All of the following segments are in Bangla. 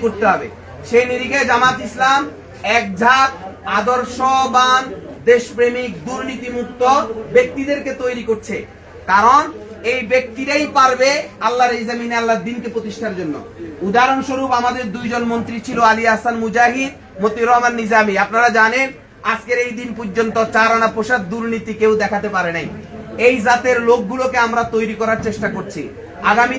করতে হবে। সেই নিরিখে জামাত ইসলাম এক ঝাঁক আদর্শবান দেশপ্রেমিক দুর্নীতিমুক্ত ব্যক্তিদেরকে তৈরি করছে, কারণ এই ব্যক্তিরাই পারবে আল্লাহর এই জমিনে আল্লাহর দ্বীনকে প্রতিষ্ঠার জন্য। উদাহরণস্বরূপ আমাদের দুইজন মন্ত্রী ছিল, আলী আহসান মুজাহিদ, মতিউর রহমান নিজামী। আপনারা জানেন আজকের এই দিন পর্যন্ত 4 আনা প্রসাদ দুর্নীতি কেউ দেখাতে পারে নাই। এই জাতের লোকগুলোকে আমরা তৈরি করার চেষ্টা করছি। আগামী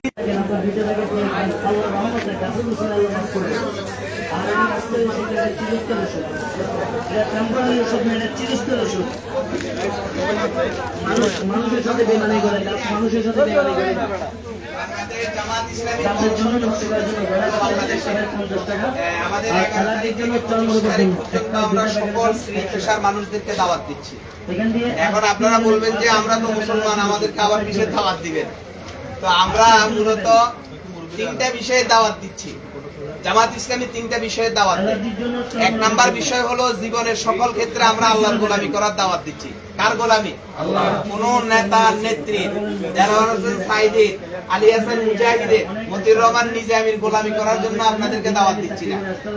মানুষের সাথে বেমানি করে, মানুষের সাথে বেমানি করে। মানুষদেরকে দাওয়াত দিচ্ছি। এখন আপনারা বলবেন যে আমরা তো মুসলমান, আমাদেরকে আবার কিসের দাওয়াত দিবেন? তো আমরা মূলত 3টা বিষয়ে দাওয়াত দিচ্ছি। জামাত ইসলামী 3টা বিষয়ে দাওয়াত দেয়। 1 নাম্বার বিষয় হলো জীবনের সকল ক্ষেত্রে আমরা আল্লাহর গোলামি করার দাওয়াত দিচ্ছি। কার গোলামি? আল্লাহ। কোন নেতা নেত্রী, দেলোয়ার হোসেন সাইদির, আলী হাসান মুজাহিদের, মতিউর রহমান নিজামীর গোলামি করার জন্য আপনাদেরকে দাওয়াত দিচ্ছি না।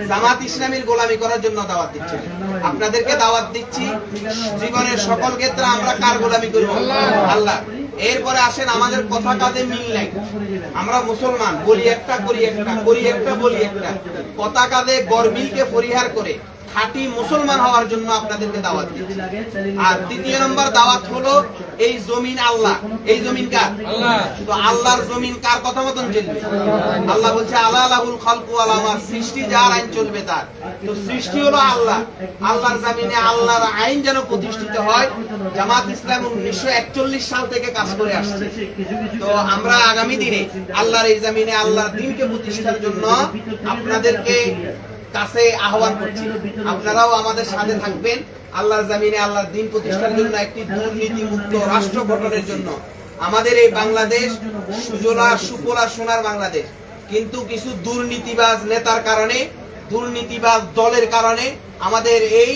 জামাত ইসলামীর গোলামি করার জন্য দাওয়াত দিচ্ছি না। আপনাদেরকে দাওয়াত দিচ্ছি জীবনের সকল ক্ষেত্রে আমরা কার গোলামি করব? আল্লাহ। এরপরে আসেন, আমাদের কথা কাজে মিল নাই। আমরা মুসলমান, বলি একটা করি একটা, করি একটা বলি একটা। কথা কাজে গরমিলকে পরিহার করে খাঁটি মুসলমান হওয়ার জন্য আপনাদেরকে দাওয়াত দিচ্ছি। আর দ্বিতীয় নম্বর দাওয়াত হলো এই জমিন আল্লাহ। এই জমিন কার? আল্লাহ। তো আল্লাহর জমিন কার কথা মতন চলবে? আল্লাহ বলছে আলা লাহুল খালকু ওয়াল আমর, সৃষ্টি যার আইন চলবে তার। তো সৃষ্টি হলো আল্লাহ। আল্লাহর জমিনে আল্লাহর আইন যেন প্রতিষ্ঠিত হয়, জামাত ইসলাম 1941 সাল থেকে কাজ করে আসছে। তো আমরা আগামী দিনে আল্লাহর এই জমিনে আল্লাহর দ্বীনকে প্রতিষ্ঠার জন্য আপনাদেরকে কাছে আহ্বান করছি, আপনারাও আমাদের সাথে থাকবেন আল্লাহর জমিনে আল্লাহর দ্বীন প্রতিষ্ঠার জন্য, একটি দুর্নীতি মুক্ত রাষ্ট্র গঠনের জন্য। আমাদের এই বাংলাদেশ সুজলা সুফলা সোনার বাংলাদেশ, কিন্তু কিছু দুর্নীতিবাজ নেতার কারণে, দুর্নীতিবাজ দলের কারণে আমাদের এই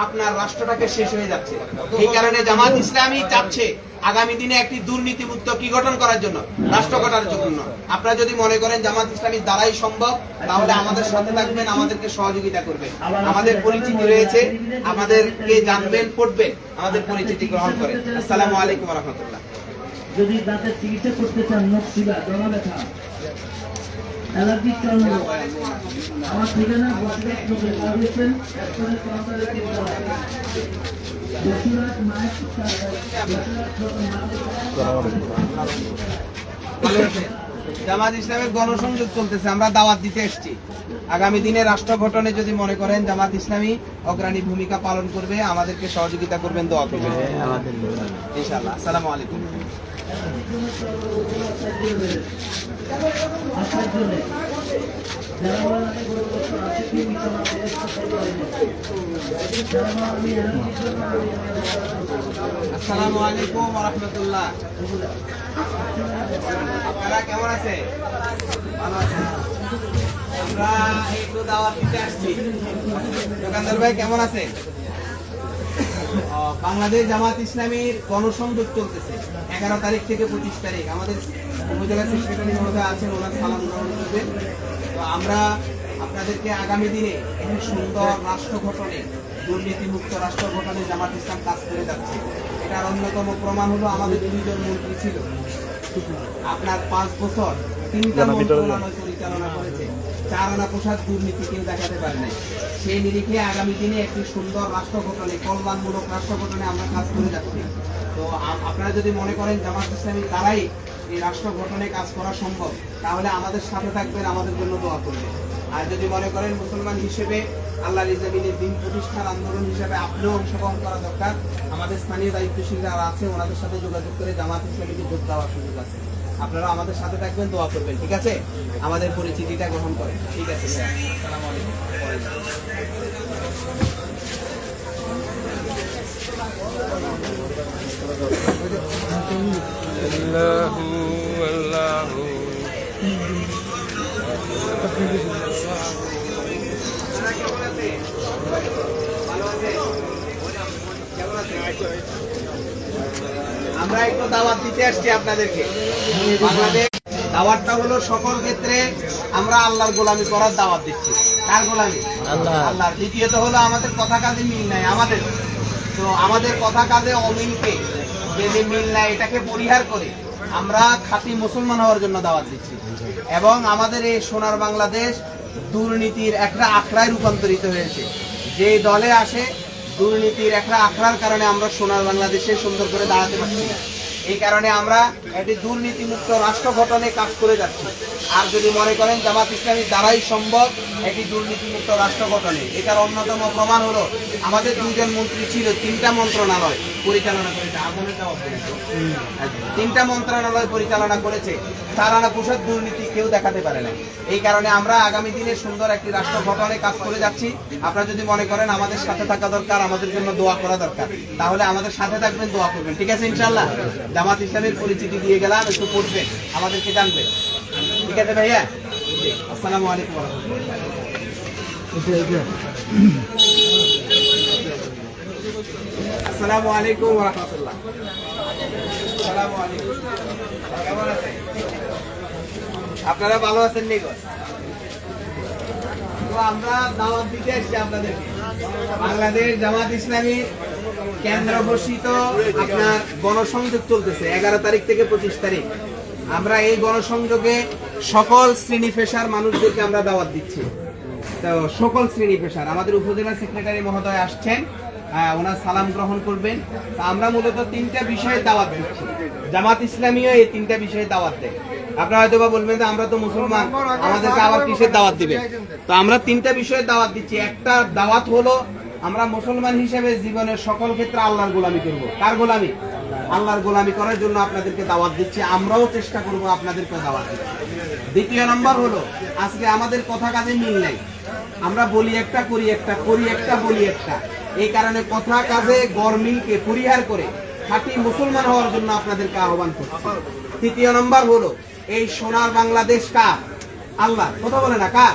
আপনার রাষ্ট্রটাকে শেষ হয়ে যাচ্ছে। এই কারণে জামাত ইসলামী চাচ্ছে আগামী দিনে একটি দুর্নীতিমুক্ত কি গঠন করার জন্য? রাষ্ট্র গঠনের জন্য। আপনারা যদি মনে করেন জামাত ইসলামীর দ্বারাই সম্ভব, তাহলে আমাদের সাথে থাকবেন, আমাদেরকে সহযোগিতা করবেন। আমাদের পরিচিতি রয়েছে, আমাদেরকে জানবেন, পড়বেন, আমাদের পরিচিতি গ্রহণ করেন। আসসালামু আলাইকুম ওয়া রাহমাতুল্লাহ। যদি দাঁতের চিকিৎসা করতে চান, নকশিলা, গলা ব্যথা, অ্যালার্জি, চর্ম, আমার ঠিকানা বসিরহাট নগর পাবলিকেশন, এক্সপ্রেস কাউন্টারের 3 তলায়। বসিরহাট মাইক, জামাত ইসলামের গণসংযোগ চলতেছে, আমরা দাওয়াত দিতে এসেছি। আগামী দিনে রাষ্ট্র গঠনে যদি মনে করেন জামাত ইসলামী অগ্রণী ভূমিকা পালন করবে, আমাদেরকে সহযোগিতা করবেন, দোয়া করবেন ইনশাআল্লাহ। আসসালামু আলাইকুম। আসসালামু আলাইকুম ওয়া রাহমাতুল্লাহ। আপনারা কেমন আছেন? ভালো আছেন? আমরা একটু দাওয়াত দিতে আসছি। দোকানদার ভাই কেমন আছেন? বাংলাদেশ জামাত ইসলামীর গণসংযোগ চলতেছে 11 তারিখ থেকে 25 তারিখ। আমাদের উপজেলা সেক্রেটারি মহোদয় আছেন, ওনার সালাম গ্রহণ করবেন। তো আমরা আপনাদেরকে আগামী দিনে একটি সুন্দর রাষ্ট্র গঠনে, দুর্নীতিমুক্ত রাষ্ট্র গঠনে জামাত ইসলাম কাজ করে যাচ্ছে। এটার অন্যতম প্রমাণ হলো আমাদের 2জন মন্ত্রী ছিল, আপনার 5 বছর 3টা মন্ত্রণালয় পরিচালনা করেছে। 4 আনা প্রসাদ দুর্নীতি কেউ দেখাতে পারে নাই। সেই নিরিখে আগামী দিনে একটি সুন্দর রাষ্ট্র গঠনে, কল্যাণমূলক রাষ্ট্র গঠনে আমরা কাজ করে যাচ্ছি। তো আপনারা যদি মনে করেন জামাত ইসলামী দ্বারাই এই রাষ্ট্র গঠনে কাজ করা সম্ভব, তাহলে আমাদের সাথে থাকবেন, আমাদের জন্য দোয়া করবেন। আর যদি মনে করেন মুসলমান হিসেবে আল্লাহর জমিনে দ্বীন প্রতিষ্ঠার আন্দোলন হিসেবে আপনিও অংশগ্রহণ করা দরকার, আমাদের স্থানীয় দায়িত্বশীল যারা আছে ওনাদের সাথে যোগাযোগ করে জামাত ইসলামীকে যোগ দেওয়ার সুযোগ আছে। আপনারা আমাদের সাথে থাকবেন, দোয়া করবেন, ঠিক আছে? আমাদের পরিচিতিটা গ্রহণ করেন, ঠিক আছে? আসসালামু আলাইকুম। আমরা একটু দাওয়াত দিতে আসছি আপনাদেরকে। বাংলাদেশ দাওয়াতটা হলো সকল ক্ষেত্রে আমরা আল্লাহর গোলামি করার দাওয়াত দিচ্ছি। কার গোলামি? আল্লাহর। দ্বিতীয়ত হলো আমাদের কথা কাজে মিল নাই আমাদের, তো আমাদের কথা কাজে অমিলকে, যে মিল নাই এটাকে পরিহার করে আমরা খাঁটি মুসলমান হওয়ার জন্য দাওয়াত দিচ্ছি। এবং আমাদের এই সোনার বাংলাদেশ দুর্নীতির একটা আখড়ায় রূপান্তরিত হয়েছে। যে দলে আসে দুর্নীতির একটা আখড়ার কারণে আমরা সোনার বাংলাদেশে সুন্দর করে দাঁড়াতে পারছি না। এই কারণে আমরা একটি দুর্নীতিমুক্ত রাষ্ট্র গঠনে কাজ করে যাচ্ছি। আর যদি মনে করেন জামাত ইসলামীর দ্বারাই সম্ভব একটি দুর্নীতিমুক্ত রাষ্ট্র গঠনে, এটার অন্যতম প্রমাণ হলো আমাদের 2 জন মন্ত্রী ছিল 3টা মন্ত্রণালয় পরিচালনা করেছে। তিনটা মন্ত্রণালয় পরিচালনা করেছে, তারা না পোশাক দুর্নীতি কেউ দেখাতে পারে না। এই কারণে আমরা আগামী দিনে সুন্দর একটি রাষ্ট্র গঠনে কাজ করে যাচ্ছি। আপনারা যদি মনে করেন আমাদের সাথে থাকা দরকার, আমাদের জন্য দোয়া করা দরকার, তাহলে আমাদের সাথে থাকবেন, দোয়া করবেন, ঠিক আছে ইনশাআল্লাহ। জামাত ইসলামের পরিচিতি দিয়ে গেলাম, একটু পড়বেন, আমাদেরকে জানবেন, ঠিক আছে ভাইয়া? আসসালামু আলাইকুম ওয়া রাহমাতুল্লাহ। আসসালামু আলাইকুম ওয়া রাহমাতুল্লাহ। আসসালামু আলাইকুম। কেমন আছেন? আপনারা ভালো আছেন নি গো? তো আমরা দাওয়াত দিতে এসেছি আপনাদেরকে। বাংলাদেশ জামাত ইসলামী কেন্দ্র ঘোষিত আপনার গণসংযোগ চলতেছে 11 তারিখ থেকে 25 তারিখ। আমরা এই গণসংযোগে সকল শ্রেণী পেশার মানুষদেরকে আমরা দাওয়াত দিচ্ছি। তো সকল শ্রেণী পেশার, আমাদের উপজেলা সেক্রেটারি মহোদয় আসছেন, ওনার সালাম গ্রহণ করবেন। তা আমরা মূলত 3টা বিষয়ে দাওয়াত দিচ্ছি। জামাত ইসলামীও এই 3টা বিষয়ে দাওয়াত দেয়। আপনারা হয়তো বা বলবেন যে আমরা তো মুসলমান, আমাদেরকে আবার কিসের দাওয়াত দিবে? তো আমরা 3টা বিষয়ে দাওয়াত দিচ্ছি। একটা দাওয়াত হলো আমরা মুসলমান হিসেবে জীবনের সকল ক্ষেত্রে আল্লাহর গোলামি করব। কার গোলামি? আল্লাহর গোলামি করার জন্য আপনাদেরকে দাওয়াত দিচ্ছি। আমরাও চেষ্টা করব আপনাদেরকে দাওয়াত দিতে। দ্বিতীয় নম্বর হলো আজকে আমাদের কথা কাজে মিল নাই, আমরা বলি একটা, করি একটা, করি একটা, বলি একটা। এই কারণে কথা কাজে গরমিলকে পরিহার করে খাঁটি মুসলমান হওয়ার জন্য আপনাদেরকে আহ্বান করছি। তৃতীয় নম্বর হলো এই সোনার বাংলাদেশ কার? আল্লাহ। কথা বলে না কার?